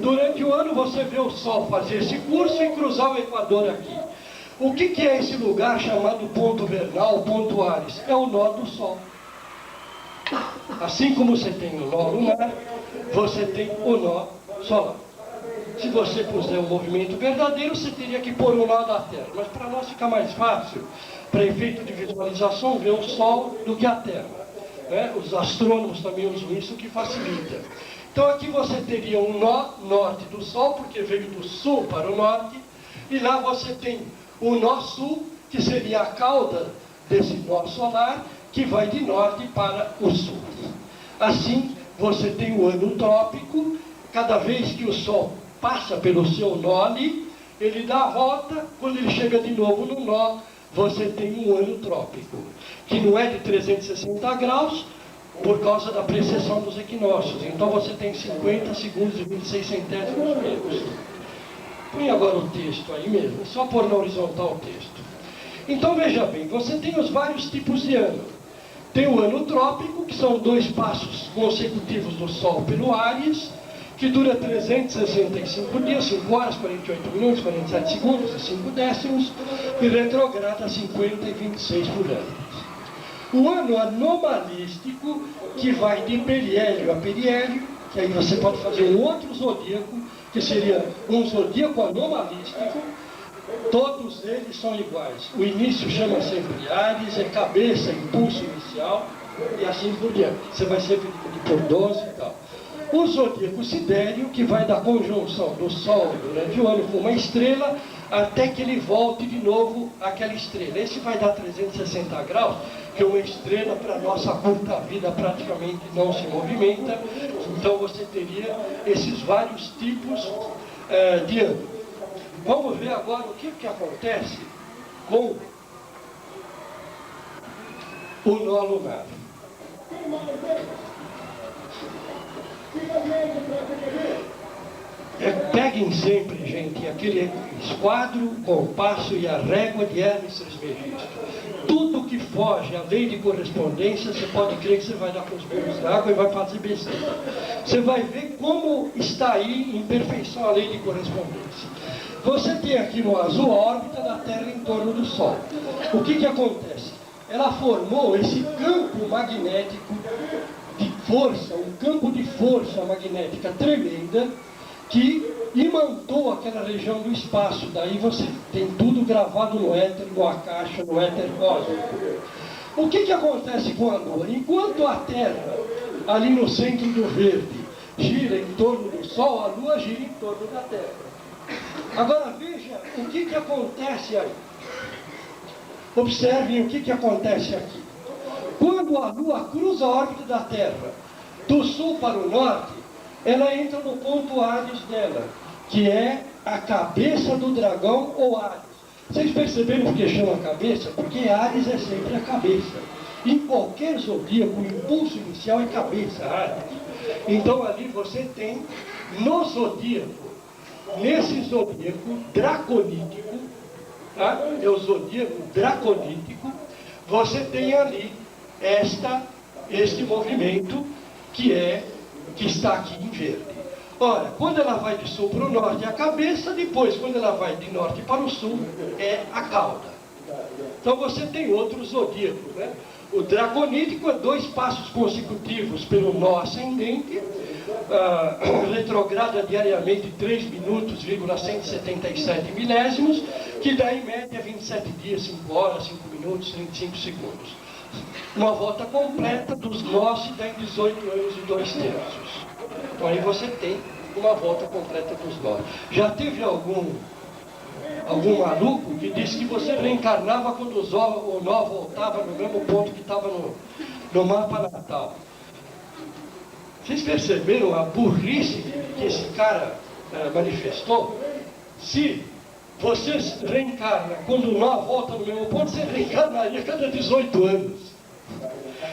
Durante o ano você vê o Sol fazer esse curso e cruzar o Equador aqui. O que é esse lugar chamado ponto vernal, ponto Ares? É o nó do Sol. Assim como você tem o nó lunar, você tem o nó solar. Se você puser um movimento verdadeiro, você teria que pôr o nó da Terra. Mas para nós fica mais fácil, para efeito de visualização, ver o Sol do que a Terra. Os astrônomos também usam isso, que facilita. Então aqui você teria um nó norte do Sol, porque veio do sul para o norte, e lá você tem o nó sul, que seria a cauda desse nó solar, que vai de norte para o sul. Assim, você tem o ano trópico. Cada vez que o Sol passa pelo seu nó ali, ele dá a volta. Quando ele chega de novo no nó, você tem um ano trópico, que não é de 360 graus, por causa da precessão dos equinócios. Então você tem 50 segundos e 26 centésimos menos. Põe agora o texto aí mesmo, só pôr na horizontal o texto. Então veja bem, você tem os vários tipos de ano. Tem o ano trópico, que são 2 passos consecutivos do Sol pelo Áries, que dura 365 dias, 5 horas, 48 minutos, 47 segundos e 5 décimos, e retrograda 50 e 26 por ano. O ano anomalístico, que vai de periélio a periélio, que aí você pode fazer um outro zodíaco, que seria um zodíaco anomalístico. Todos eles são iguais. O início chama sempre Áries, é cabeça, impulso inicial, e assim por diante. Você vai sempre dividir por 12 e tal. O zodíaco sidéreo, que vai da conjunção do Sol durante o ano com uma estrela, até que ele volte de novo àquela estrela. Esse vai dar 360 graus, que uma estrela, para a nossa curta vida, praticamente não se movimenta. Então você teria esses vários tipos de ano. Vamos ver agora o que acontece com o nó lunar. Peguem sempre, gente, aquele esquadro, compasso e a régua de Hermes Trismegisto. Tudo que foge à lei de correspondência, você pode crer que você vai dar com os burros na água e vai fazer besteira. Você vai ver como está aí em perfeição a lei de correspondência. Você tem aqui no azul a órbita da Terra em torno do Sol. O que acontece? Ela formou esse campo magnético de força, um campo de força magnética tremenda, que imantou aquela região do espaço. Daí você tem tudo gravado no éter, no Akasha, no éter cósmico. O que acontece com a Lua? Enquanto a Terra, ali no centro do verde, gira em torno do Sol, a Lua gira em torno da Terra. Agora veja o que acontece aí. Observem o que acontece aqui. Quando a Lua cruza a órbita da Terra, do sul para o norte, ela entra no ponto Áries dela, que é a cabeça do dragão ou Áries. Vocês perceberam por que chama cabeça? Porque Áries é sempre a cabeça. Em qualquer zodíaco, o impulso inicial é cabeça, Áries. Então ali você tem, no zodíaco, nesse zodíaco draconítico, tá? É o zodíaco draconítico, você tem ali este movimento que está aqui em verde. Ora, quando ela vai de sul para o norte é a cabeça, depois quando ela vai de norte para o sul é a cauda. Então você tem outro zodíaco, né? O draconítico é 2 passos consecutivos pelo nó ascendente, retrograda diariamente 3 minutos, 177 milésimos, que dá em média 27 dias, 5 horas, 5 minutos, 35 segundos. Uma volta completa dos nós se dá em 18 anos e 2 terços. Então aí você tem uma volta completa dos nós. Já teve algum maluco que disse que você reencarnava quando o nó voltava no mesmo ponto que estava no mapa natal? Vocês perceberam a burrice que esse cara manifestou? Se você reencarna quando o nó volta no mesmo ponto, você reencarnaria a cada 18 anos.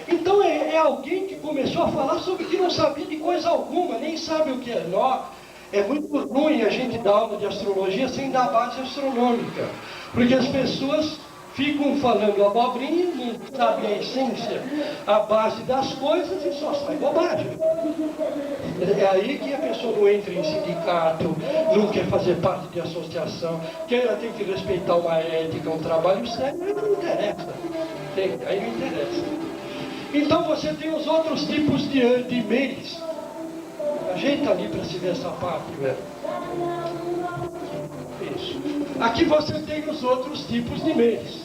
Então é alguém que começou a falar sobre que não sabia de coisa alguma, nem sabe o que é nó. É muito ruim a gente dar aula de astrologia sem dar base astronômica, porque as pessoas ficam falando abobrinha, não sabem a essência, a base das coisas e só sai bobagem. É aí que a pessoa não entra em sindicato, não quer fazer parte de associação, que ela tem que respeitar uma ética, um trabalho sério, aí não interessa. Aí não interessa. Então você tem os outros tipos de e-mails. Ajeita ali para se ver essa parte, velho. Isso. Aqui você tem os outros tipos de mês.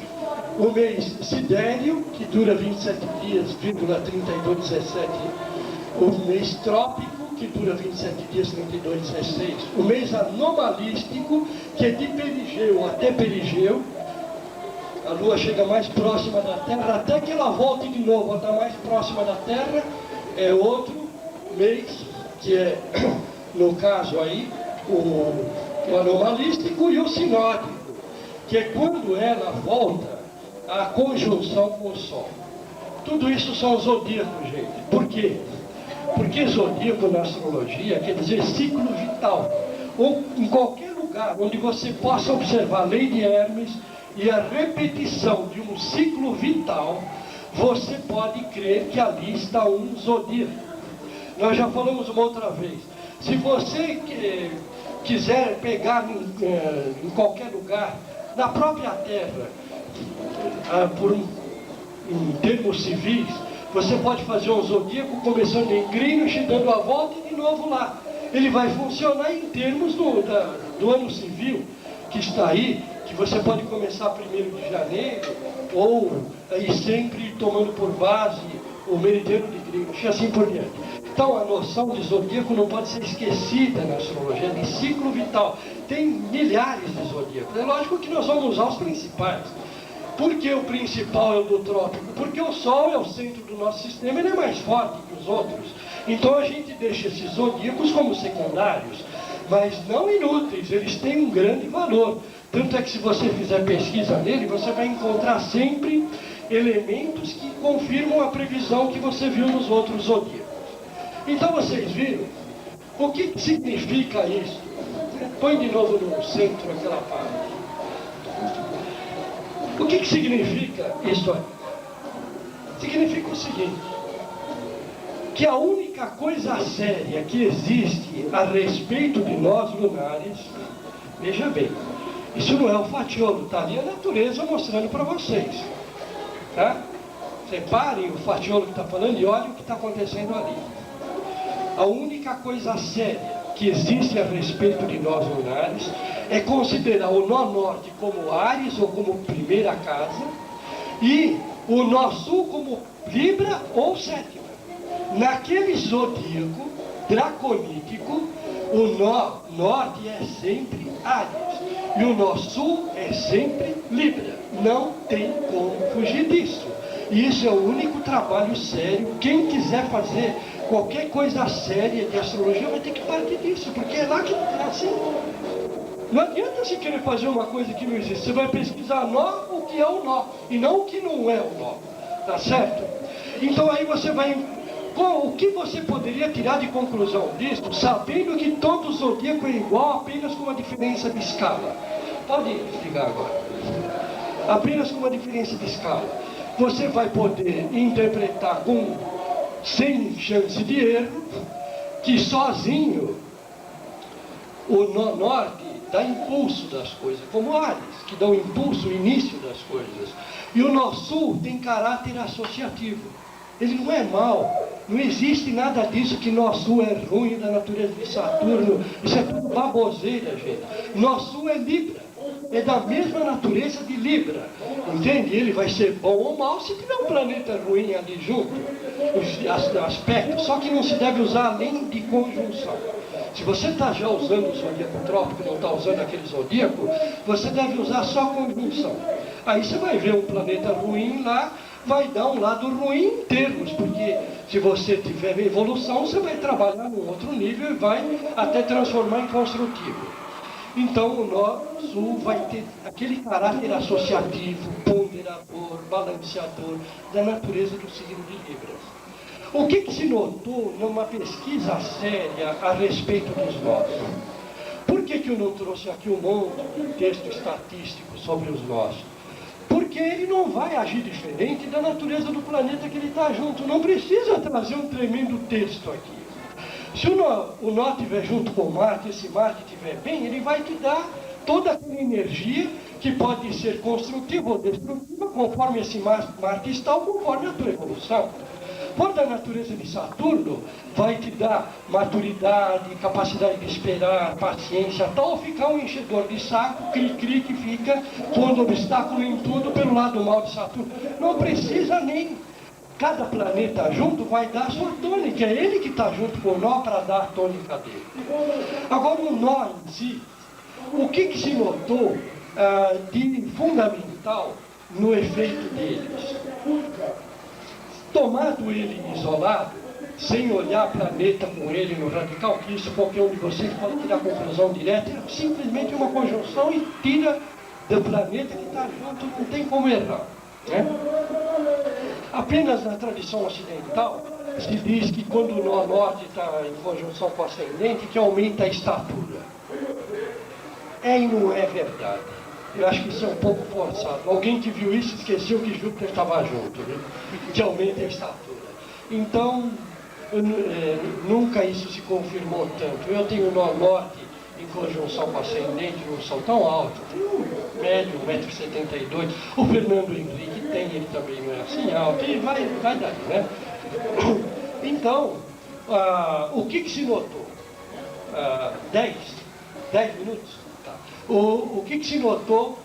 O mês sidéreo, que dura 27 dias, 32,17. O mês trópico, que dura 27 dias, 32,16. O mês anomalístico, que é de perigeu até perigeu. A Lua chega mais próxima da Terra, até que ela volte de novo a estar mais próxima da Terra. É outro mês, que é, no caso aí, o anomalístico e o sinódico, que é quando ela volta à conjunção com o Sol. Tudo isso são zodíacos, gente. Por quê? Porque zodíaco na astrologia quer dizer ciclo vital. Ou em qualquer lugar onde você possa observar a lei de Hermes e a repetição de um ciclo vital, você pode crer que ali está um zodíaco. Nós já falamos uma outra vez. Se você quiser pegar em qualquer lugar, na própria Terra, em termos civis, você pode fazer um zodíaco começando em Greenwich, dando a volta e de novo lá. Ele vai funcionar em termos do ano civil, que está aí, que você pode começar 1º de janeiro, ou aí sempre tomando por base o meridiano de Greenwich, e assim por diante. Então a noção de zodíaco não pode ser esquecida na astrologia, de ciclo vital. Tem milhares de zodíacos. É lógico que nós vamos usar os principais. Por que o principal é o do trópico? Porque o Sol é o centro do nosso sistema, ele é mais forte que os outros. Então a gente deixa esses zodíacos como secundários, mas não inúteis, eles têm um grande valor. Tanto é que se você fizer pesquisa nele, você vai encontrar sempre elementos que confirmam a previsão que você viu nos outros zodíacos. Então vocês viram o que significa isso? Põe de novo no centro aquela parte. O que significa isso aí? Significa o seguinte, que a única coisa séria que existe a respeito de nós lunares, veja bem, isso não é o fatiolo, está ali a natureza mostrando para vocês. Tá? Separem o fatiolo que está falando e olhem o que está acontecendo ali. A única coisa séria que existe a respeito de nós lunares é considerar o nó norte como Áries ou como primeira casa e o nó sul como Libra ou sétima. Naquele zodíaco draconítico, o nó norte é sempre Áries e o nó sul é sempre Libra. Não tem como fugir disso. E isso é o único trabalho sério. Quem quiser fazer qualquer coisa séria de astrologia vai ter que partir disso, porque é lá que é assim. Não adianta você querer fazer uma coisa que não existe. Você vai pesquisar nó, o que é o nó, e não o que não é o nó. Tá certo? Então aí você vai... O que você poderia tirar de conclusão disso, sabendo que todo zodíaco é igual, apenas com uma diferença de escala? Pode desligar agora. Apenas com uma diferença de escala. Você vai poder interpretar sem chance de erro, que sozinho o nó norte dá impulso das coisas, como Áries, que dá o impulso, o início das coisas. E o nó sul tem caráter associativo. Ele não é mau, não existe nada disso que nó sul é ruim da natureza de Saturno. Isso é tudo baboseira, gente. Nó sul é Libra, é da mesma natureza de Libra, entende? Ele vai ser bom ou mau se tiver um planeta ruim ali junto, aspecto, só que não se deve usar além de conjunção. Se você está já usando o zodíaco trópico, não está usando aquele zodíaco, você deve usar só conjunção. Aí você vai ver um planeta ruim lá, vai dar um lado ruim em termos, porque se você tiver evolução, você vai trabalhar num outro nível e vai até transformar em construtivo. Então o nó sul vai ter aquele caráter associativo, ponderador, balanceador da natureza do signo de Libras. O que se notou numa pesquisa séria a respeito dos nós? Por que eu não trouxe aqui um monte de texto estatístico sobre os nós? Porque porque ele não vai agir diferente da natureza do planeta que ele está junto. Não precisa trazer um tremendo texto aqui. Se o nó estiver junto com Marte, esse Marte estiver bem, ele vai te dar toda aquela energia que pode ser construtiva ou destrutiva, conforme esse Marte está ou conforme a tua evolução. For da natureza de Saturno, vai te dar maturidade, capacidade de esperar, paciência, tal, ou ficar um enchedor de saco, cri-cri, que fica pondo obstáculo em tudo pelo lado mal de Saturno. Não precisa nem. Cada planeta junto vai dar a sua tônica, é ele que está junto com o nó para dar a tônica dele. Agora, o nó em si, o que se notou de fundamental no efeito deles? Tomado ele isolado, sem olhar planeta com ele no radical, que isso qualquer um de vocês pode tirar a conclusão direta, é simplesmente uma conjunção e tira do planeta que está junto, não tem como errar. Né? Apenas na tradição ocidental se diz que quando o nó norte está em conjunção com o ascendente, que aumenta a estatura. É e não é verdade. Eu acho que isso é um pouco forçado. Alguém que viu isso esqueceu que Júpiter estava junto, né? Que aumenta a estatura. Então, nunca isso se confirmou tanto. Eu tenho o nó norte em conjunção com ascendente, não sou tão alto. Tenho um médio, 1,72 m. O Fernando Henrique tem, ele também não é assim alto. E vai daí, né? Então, o que se notou? 10 minutos? O que se notou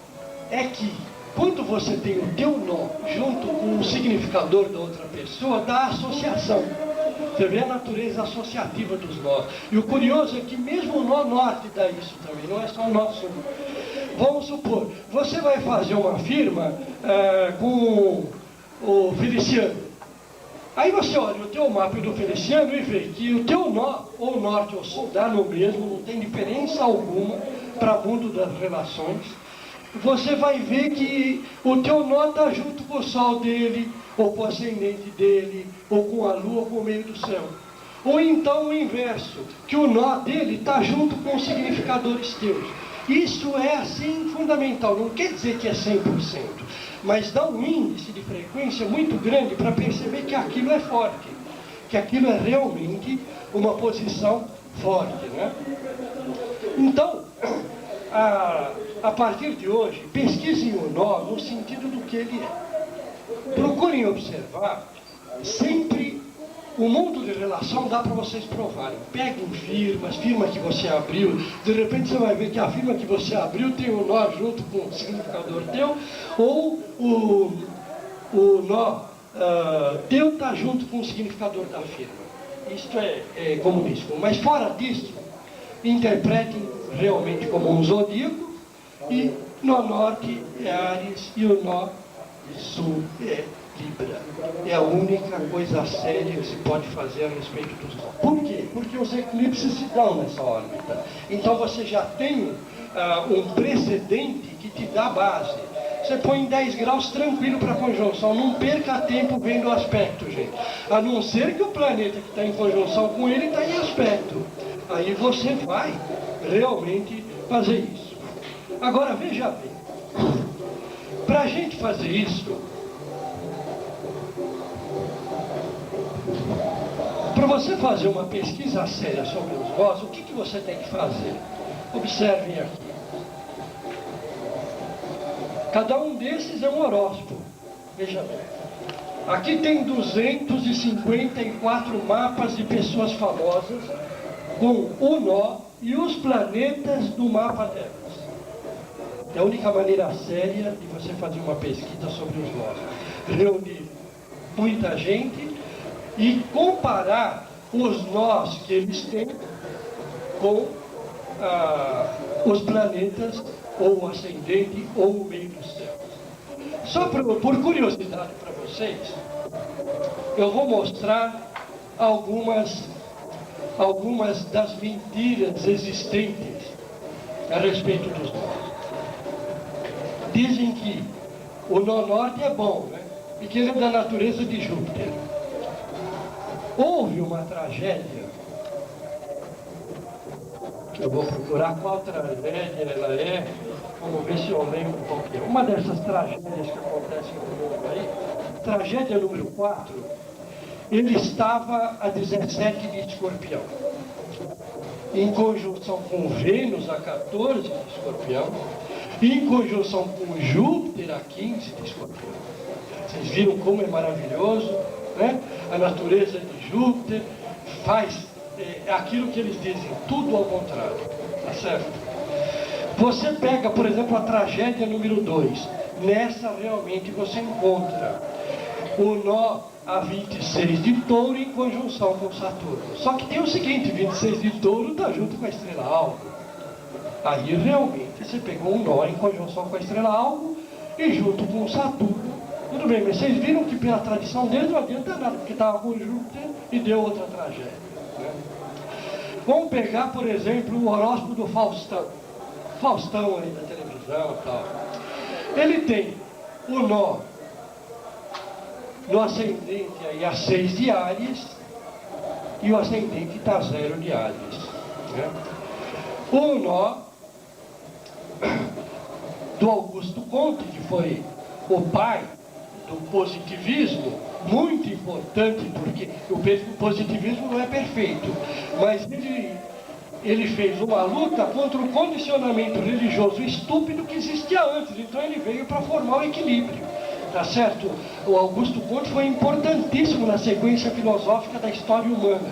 é que quando você tem o teu nó junto com o significador da outra pessoa, dá associação. Você vê a natureza associativa dos nós. E o curioso é que mesmo o nó norte dá isso também, não é só o nó sul. Vamos supor, você vai fazer uma firma com o Feliciano. Aí você olha o teu mapa do Feliciano e vê que o teu nó, ou norte ou sul, dá no mesmo, não tem diferença alguma para o mundo das relações. Você vai ver que o teu nó está junto com o sol dele, ou com o ascendente dele, ou com a lua, ou com o meio do céu. Ou então o inverso, que o nó dele está junto com os significadores teus. Isso é assim fundamental, não quer dizer que é 100%, mas dá um índice de frequência muito grande para perceber que aquilo é forte, que aquilo é realmente uma posição forte, né? Então, a partir de hoje, pesquisem o nó no sentido do que ele é. Procurem observar sempre o mundo de relação, dá para vocês provarem. Peguem firmas que você abriu, de repente você vai ver que a firma que você abriu tem um nó junto com o significador teu, ou o nó teu está junto com o significador da firma. Isto é comuníssimo. Mas fora disso, interpretem realmente como um zodíaco, e nó norte é Áries e o nó sul é Libra. É a única coisa séria que se pode fazer a respeito dos nós. Por quê? Porque os eclipses se dão nessa órbita. Então você já tem um precedente que te dá base. Você põe em 10 graus tranquilo para a conjunção. Não perca tempo vendo o aspecto, gente. A não ser que o planeta que está em conjunção com ele está em aspecto. Aí você vai realmente fazer isso. Agora, veja bem. Para a gente fazer isso, para você fazer uma pesquisa séria sobre os nós, o que você tem que fazer? Observem aqui. Cada um desses é um horóscopo. Veja bem. Aqui tem 254 mapas de pessoas famosas com o nó e os planetas do mapa delas. É a única maneira séria de você fazer uma pesquisa sobre os nós. Reunir muita gente e comparar os nós que eles têm com os planetas, ou o ascendente, ou o meio dos céus. Só por curiosidade para vocês, eu vou mostrar algumas das mentiras existentes a respeito dos nós. Dizem que o nó norte é bom, né? E que ele é da natureza de Júpiter. Houve uma tragédia Eu vou procurar qual tragédia ela é, vamos ver se eu lembro qual que é. Uma dessas tragédias que acontecem comigo aí, tragédia número 4, ele estava a 17 de Escorpião, em conjunção com Vênus a 14 de Escorpião, e em conjunção com Júpiter a 15 de Escorpião. Vocês viram como é maravilhoso, né? A natureza de Júpiter faz aquilo que eles dizem, tudo ao contrário, tá certo? Você pega, por exemplo, a tragédia número 2, nessa realmente você encontra o nó a 26 de Touro em conjunção com Saturno. Só que tem o seguinte, 26 de Touro está junto com a estrela Algo. Aí realmente você pegou um nó em conjunção com a estrela Algo e junto com Saturno. Tudo bem, mas vocês viram que pela tradição deles não adianta nada, porque estava com Júpiter e deu outra tragédia. Vamos pegar, por exemplo, o horóscopo do Faustão. Faustão aí da televisão e tal. Ele tem o nó no ascendente aí a 6 de Áries e o ascendente está 0 de Áries. Né? O nó do Augusto Comte, que foi o pai do positivismo, muito importante, porque o positivismo não é perfeito, mas ele fez uma luta contra o condicionamento religioso estúpido que existia antes, então ele veio para formar o equilíbrio, tá certo? O Augusto Comte foi importantíssimo na sequência filosófica da história humana.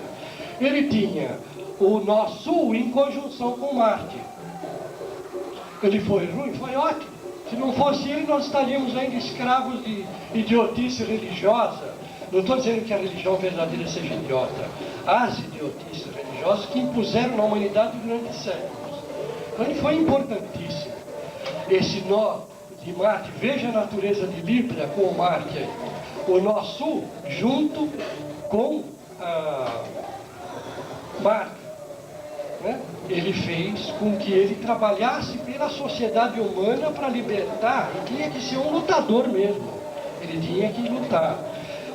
Ele tinha o nó sul em conjunção com Marte. Ele foi ruim? Foi ótimo. Se não fosse ele, nós estaríamos ainda escravos de idiotice religiosa. Não estou dizendo que a religião verdadeira seja idiota. As idiotices religiosas que impuseram na humanidade durante séculos. Então ele foi importantíssimo. Esse nó de Marte, veja a natureza de Libra com o Marte aí. O nó sul junto com Marte. Né? Ele fez com que ele trabalhasse pela sociedade humana para libertar, e tinha que ser um lutador mesmo, ele tinha que lutar.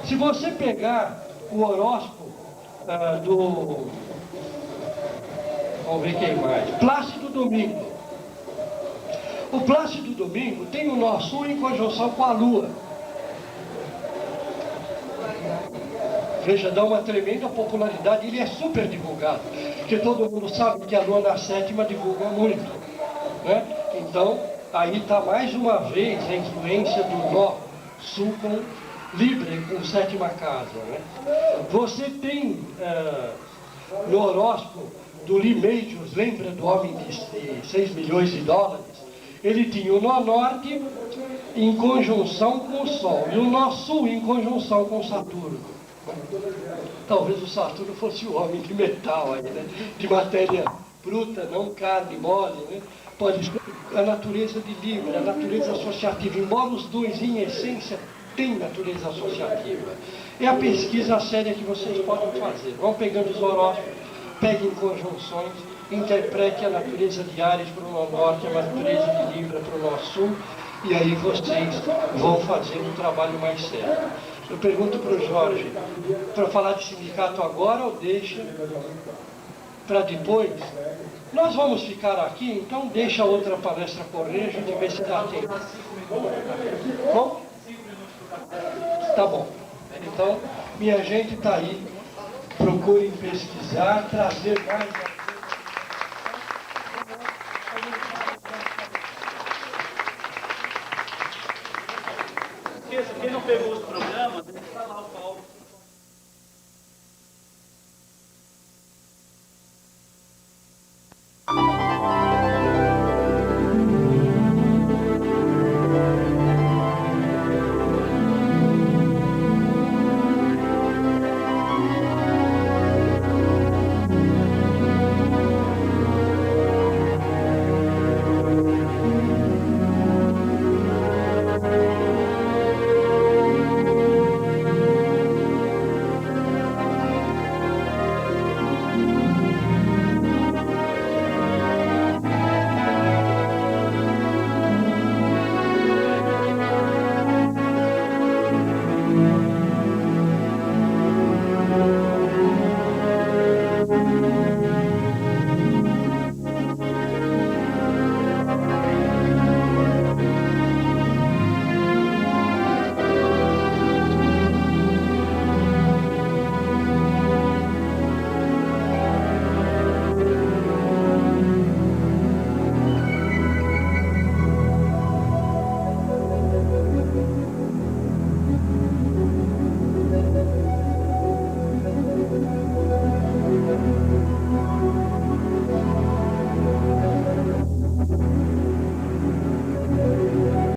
Se você pegar o horóscopo vamos ver quem mais, Plácido Domingo. O Plácido Domingo tem o nó sul em conjunção com a Lua. Veja, dá uma tremenda popularidade, ele é super divulgado, porque todo mundo sabe que a Lua na 7ª divulga muito, né? Então, aí está mais uma vez a influência do nó sul com Libra, com 7ª casa, né? Você tem no horóscopo do Lee Majors, lembra do homem de 6 milhões de dólares? Ele tinha o nó norte em conjunção com o Sol, e o nó sul em conjunção com Saturno. Talvez o Saturno fosse o homem de metal aí, né? De matéria bruta, não carne mole, né? Pode ser a natureza de Libra, a natureza associativa, embora os dois em essência têm natureza associativa. É a pesquisa séria que vocês podem fazer. Vão pegando os horóscopos, peguem conjunções, interprete a natureza de Áries para o nó norte, a natureza de Libra para o nó sul, e aí vocês vão fazer um trabalho mais sério. Eu pergunto para o Jorge, para falar de sindicato agora ou deixa para depois? Nós vamos ficar aqui, então deixa a outra palestra correr, a gente vê se dá tempo. Bom? Tá bom. Então, minha gente está aí, procurem pesquisar, trazer mais...